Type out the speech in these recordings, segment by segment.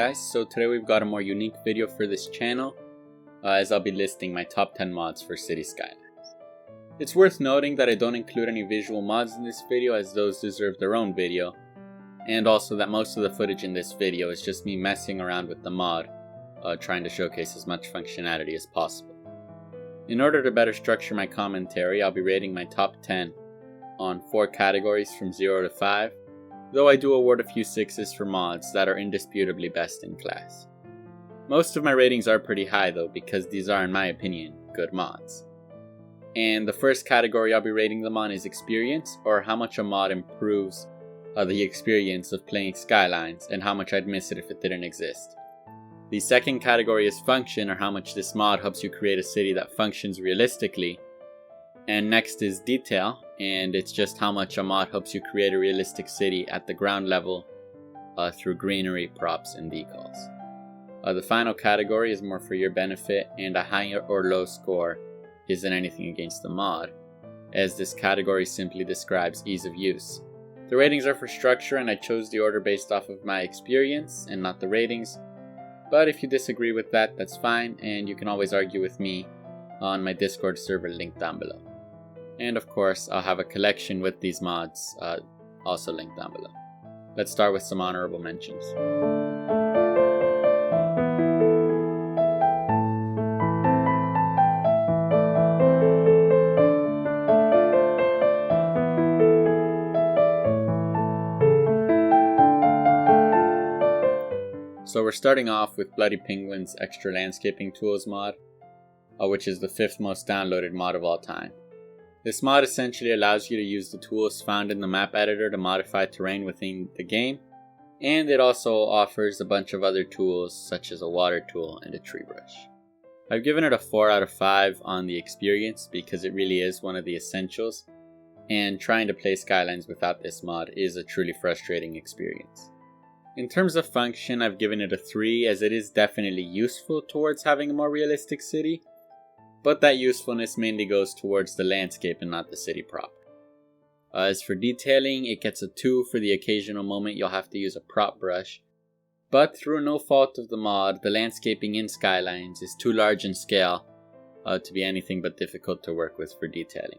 guys, so today we've got a more unique video for this channel, as I'll be listing my top 10 mods for City Skylines. It's worth noting that I don't include any visual mods in this video, as those deserve their own video, and also that most of the footage in this video is just me messing around with the mod, trying to showcase as much functionality as possible. In order to better structure my commentary, I'll be rating my top 10 on 4 categories from 0 to 5, though I do award a few 6s for mods that are indisputably best in class. Most of my ratings are pretty high though, because these are, in my opinion, good mods. And the first category I'll be rating them on is experience, or how much a mod improves the experience of playing Skylines, and how much I'd miss it if it didn't exist. The second category is function, or how much this mod helps you create a city that functions realistically. And next is detail, and it's just how much a mod helps you create a realistic city at the ground level through greenery, props, and decals. The final category is more for your benefit, and a high or low score isn't anything against the mod, as this category simply describes ease of use. The ratings are for structure, and I chose the order based off of my experience and not the ratings, but if you disagree with that, that's fine, and you can always argue with me on my Discord server linked down below. And of course, I'll have a collection with these mods also linked down below. Let's start with some honorable mentions. So we're starting off with Bloody Penguin's Extra Landscaping Tools mod, which is the 5th most downloaded mod of all time. This mod essentially allows you to use the tools found in the map editor to modify terrain within the game, and it also offers a bunch of other tools such as a water tool and a tree brush. I've given it a 4 out of 5 on the experience because it really is one of the essentials, and trying to play Skylines without this mod is a truly frustrating experience. In terms of function, I've given it a 3, as it is definitely useful towards having a more realistic city, but that usefulness mainly goes towards the landscape and not the city proper. As for detailing, it gets a 2 for the occasional moment you'll have to use a prop brush, but through no fault of the mod, the landscaping in Skylines is too large in scale to be anything but difficult to work with for detailing.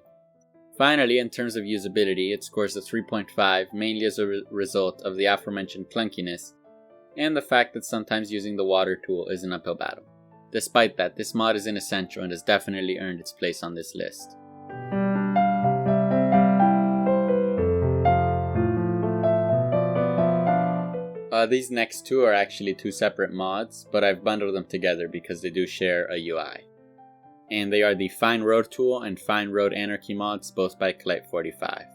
Finally, in terms of usability, it scores a 3.5, mainly as a result of the aforementioned clunkiness, and the fact that sometimes using the water tool is an uphill battle. Despite that, this mod is inessential and has definitely earned its place on this list. These next 2 are actually 2 separate mods, but I've bundled them together because they do share a UI. And they are the Fine Road Tool and Fine Road Anarchy mods, both by Clite45.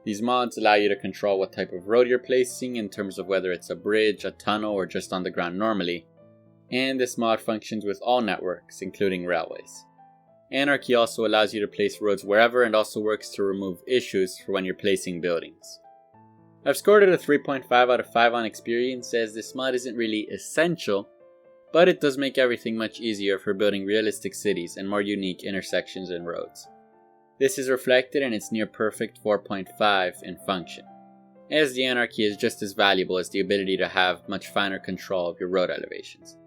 These mods allow you to control what type of road you're placing in terms of whether it's a bridge, a tunnel, or just on the ground normally. And this mod functions with all networks, including railways. Anarchy also allows you to place roads wherever, and also works to remove issues for when you're placing buildings. I've scored it a 3.5 out of 5 on experience, as this mod isn't really essential, but it does make everything much easier for building realistic cities and more unique intersections and roads. This is reflected in its near perfect 4.5 in function, as the Anarchy is just as valuable as the ability to have much finer control of your road elevations.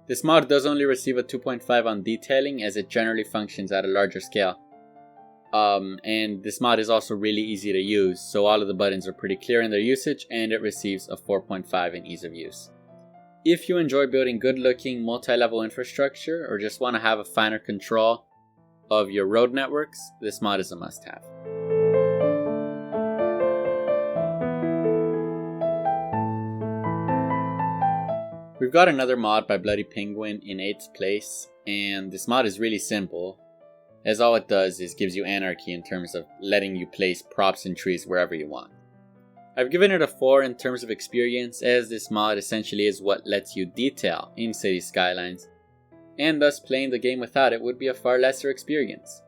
This mod does only receive a 2.5 on detailing, as it generally functions at a larger scale. And this mod is also really easy to use, so all of the buttons are pretty clear in their usage, and it receives a 4.5 in ease of use. If you enjoy building good-looking multi-level infrastructure, or just want to have a finer control of your road networks, this mod is a must-have. We've got another mod by Bloody Penguin in 8th place, and this mod is really simple, as all it does is gives you anarchy in terms of letting you place props and trees wherever you want. I've given it a 4 in terms of experience, as this mod essentially is what lets you detail in City Skylines, and thus playing the game without it would be a far lesser experience.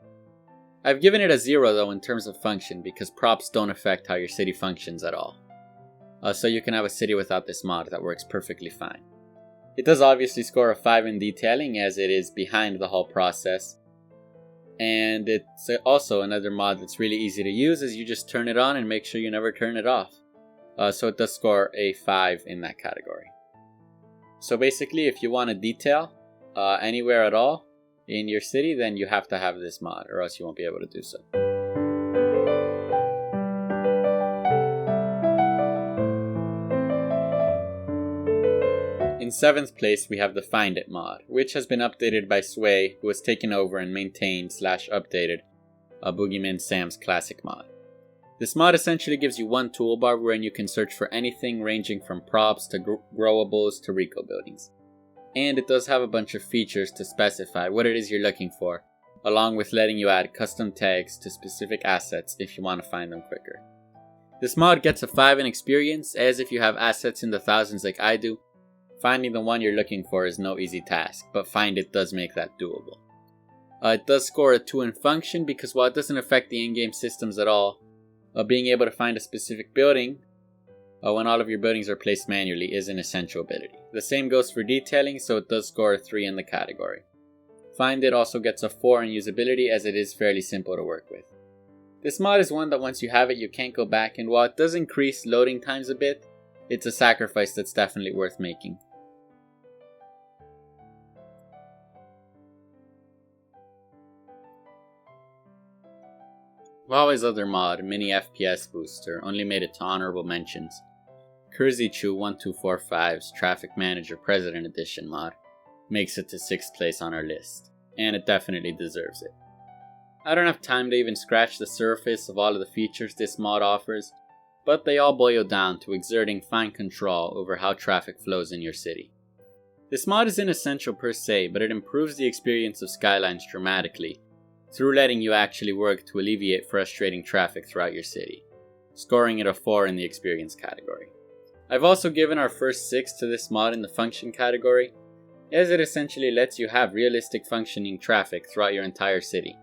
I've given it a 0 though in terms of function, because props don't affect how your city functions at all. So you can have a city without this mod that works perfectly fine. It does obviously score a 5 in detailing, as it is behind the whole process, And it's also another mod that's really easy to use, as you just turn it on and make sure you never turn it off. So it does score a 5 in that category. So basically, if you want a detail anywhere at all in your city, then you have to have this mod, or else you won't be able to do so. In 7th place, we have the Find It mod, which has been updated by Sway, who has taken over and maintained / updated Boogeyman Sam's classic mod. This mod essentially gives you one toolbar wherein you can search for anything ranging from props to growables to Rico buildings. And it does have a bunch of features to specify what it is you're looking for, along with letting you add custom tags to specific assets if you want to find them quicker. This mod gets a 5 in experience, as if you have assets in the thousands like I do, finding the one you're looking for is no easy task, but Find It does make that doable. It does score a 2 in function because while it doesn't affect the in-game systems at all, being able to find a specific building when all of your buildings are placed manually is an essential ability. The same goes for detailing, so it does score a 3 in the category. Find It also gets a 4 in usability, as it is fairly simple to work with. This mod is one that once you have it you can't go back, and while it does increase loading times a bit, it's a sacrifice that's definitely worth making. Huawei's other mod, Mini FPS Booster, only made it to honorable mentions. Kurzichu1245's Traffic Manager President Edition mod makes it to 6th place on our list, and it definitely deserves it. I don't have time to even scratch the surface of all of the features this mod offers, but they all boil down to exerting fine control over how traffic flows in your city. This mod isn't essential per se, but it improves the experience of Skylines dramatically, through letting you actually work to alleviate frustrating traffic throughout your city, scoring it a 4 in the experience category. I've also given our first 6 to this mod in the function category, as it essentially lets you have realistic functioning traffic throughout your entire city,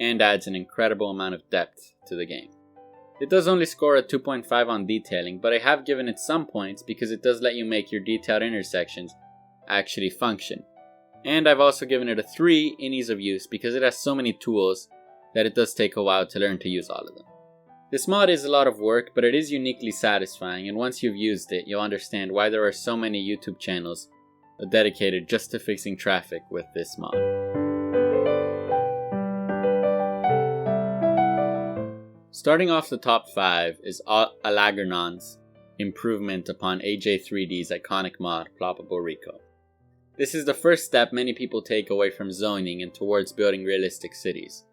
and adds an incredible amount of depth to the game. It does only score a 2.5 on detailing, but I have given it some points because it does let you make your detailed intersections actually function. And I've also given it a 3 in ease of use because it has so many tools that it does take a while to learn to use all of them. This mod is a lot of work, but it is uniquely satisfying, and once you've used it, you'll understand why there are so many YouTube channels dedicated just to fixing traffic with this mod. Starting off the top 5 is Alagernon's improvement upon AJ3D's iconic mod, Ploppable Rico. This is the first step many people take away from zoning and towards building realistic cities,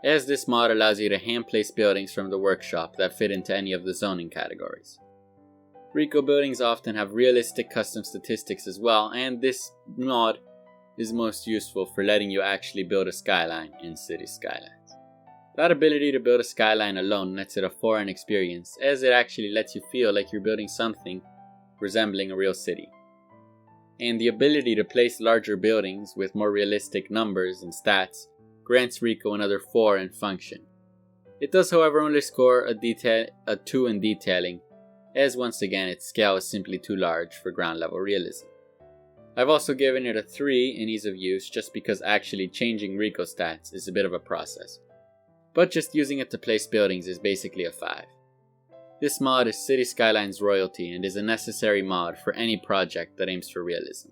as this mod allows you to hand-place buildings from the workshop that fit into any of the zoning categories. Rico buildings often have realistic custom statistics as well, and this mod is most useful for letting you actually build a skyline in City Skylines. That ability to build a skyline alone lets it a 4 in experience, as it actually lets you feel like you're building something resembling a real city. And the ability to place larger buildings with more realistic numbers and stats grants Rico another 4 in function. It does however only score a 2 in detailing, as once again its scale is simply too large for ground level realism. I've also given it a 3 in ease of use just because actually changing Rico stats is a bit of a process, but just using it to place buildings is basically a 5. This mod is City Skylines royalty and is a necessary mod for any project that aims for realism.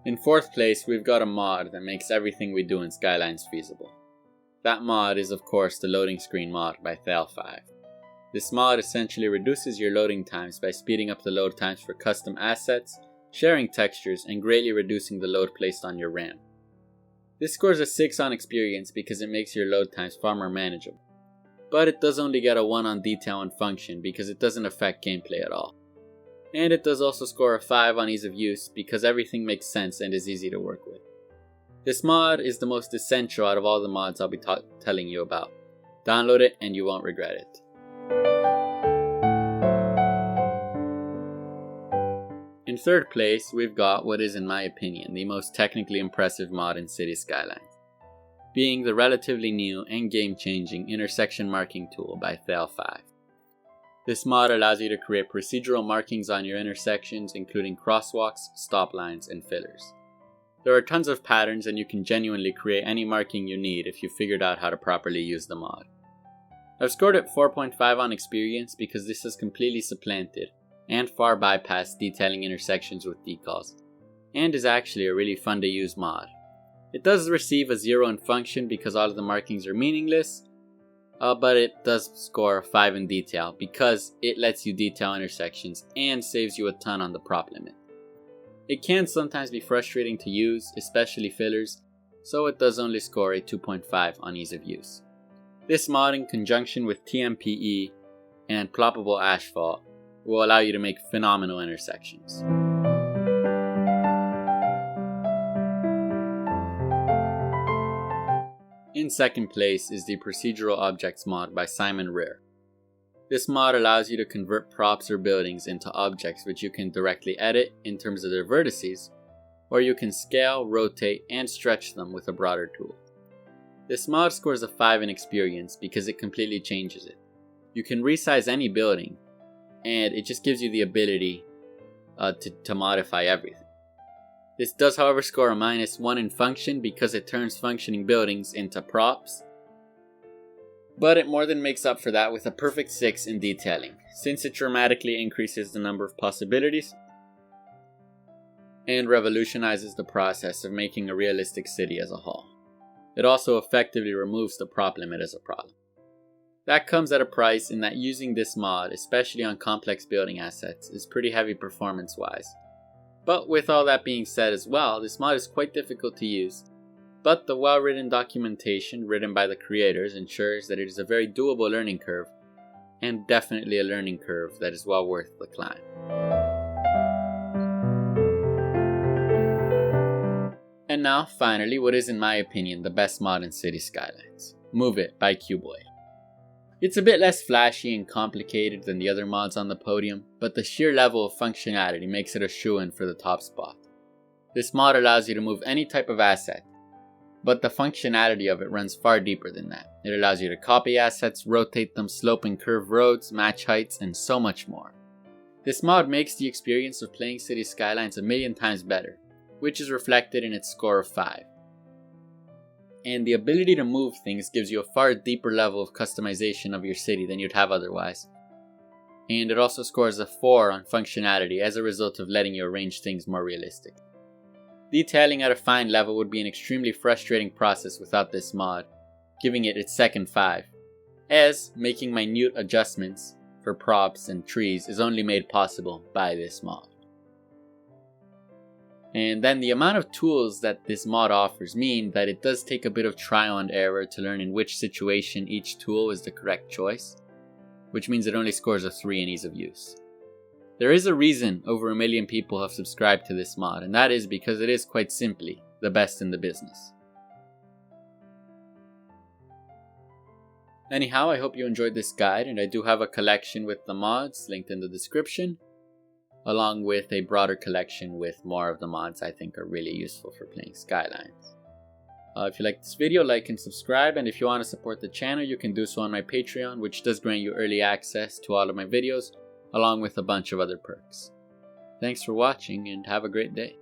In 4th place, we've got a mod that makes everything we do in Skylines feasible. That mod is of course the loading screen mod by Thale5. This mod essentially reduces your loading times by speeding up the load times for custom assets, sharing textures, and greatly reducing the load placed on your RAM. This scores a 6 on experience because it makes your load times far more manageable, but it does only get a 1 on detail and function because it doesn't affect gameplay at all. And it does also score a 5 on ease of use because everything makes sense and is easy to work with. This mod is the most essential out of all the mods I'll be telling you about. Download it and you won't regret it. In 3rd place, we've got what is, in my opinion, the most technically impressive mod in City Skylines, being the relatively new and game-changing intersection marking tool by Thale5. This mod allows you to create procedural markings on your intersections, including crosswalks, stop lines, and fillers. There are tons of patterns and you can genuinely create any marking you need if you figured out how to properly use the mod. I've scored it 4.5 on experience because this has completely supplanted and far bypassed detailing intersections with decals, and is actually a really fun to use mod. It does receive a 0 in function because all of the markings are meaningless, but it does score a 5 in detail because it lets you detail intersections and saves you a ton on the prop limit. It can sometimes be frustrating to use, especially fillers, so it does only score a 2.5 on ease of use. This mod in conjunction with TMPE and ploppable asphalt will allow you to make phenomenal intersections. In second place is the Procedural Objects mod by Simon Rear. This mod allows you to convert props or buildings into objects which you can directly edit in terms of their vertices, or you can scale, rotate, and stretch them with a broader tool. This mod scores a 5 in experience because it completely changes it. You can resize any building, and it just gives you the ability to modify everything. This does, however, score a -1 in function because it turns functioning buildings into props, but it more than makes up for that with a perfect 6 in detailing, since it dramatically increases the number of possibilities and revolutionizes the process of making a realistic city as a whole. It also effectively removes the prop limit as a problem. That comes at a price in that using this mod, especially on complex building assets, is pretty heavy performance-wise. But with all that being said as well, this mod is quite difficult to use, but the well-written documentation written by the creators ensures that it is a very doable learning curve, and definitely a learning curve that is well worth the climb. And now, finally, what is in my opinion the best mod in City Skylines, Move It by Cuboid. It's a bit less flashy and complicated than the other mods on the podium, but the sheer level of functionality makes it a shoo-in for the top spot. This mod allows you to move any type of asset, but the functionality of it runs far deeper than that. It allows you to copy assets, rotate them, slope and curve roads, match heights, and so much more. This mod makes the experience of playing City Skylines a million times better, which is reflected in its score of 5. And the ability to move things gives you a far deeper level of customization of your city than you'd have otherwise. And it also scores a 4 on functionality as a result of letting you arrange things more realistic. Detailing at a fine level would be an extremely frustrating process without this mod, giving it its second 5, as making minute adjustments for props and trees is only made possible by this mod. And then the amount of tools that this mod offers mean that it does take a bit of trial and error to learn in which situation each tool is the correct choice, which means it only scores a 3 in ease of use. There is a reason over 1 million people have subscribed to this mod, and that is because it is quite simply the best in the business. Anyhow, I hope you enjoyed this guide, and I do have a collection with the mods linked in the description, along with a broader collection with more of the mods I think are really useful for playing Skylines. If you like this video, like and subscribe, and if you want to support the channel, you can do so on my Patreon, which does grant you early access to all of my videos, along with a bunch of other perks. Thanks for watching, and have a great day.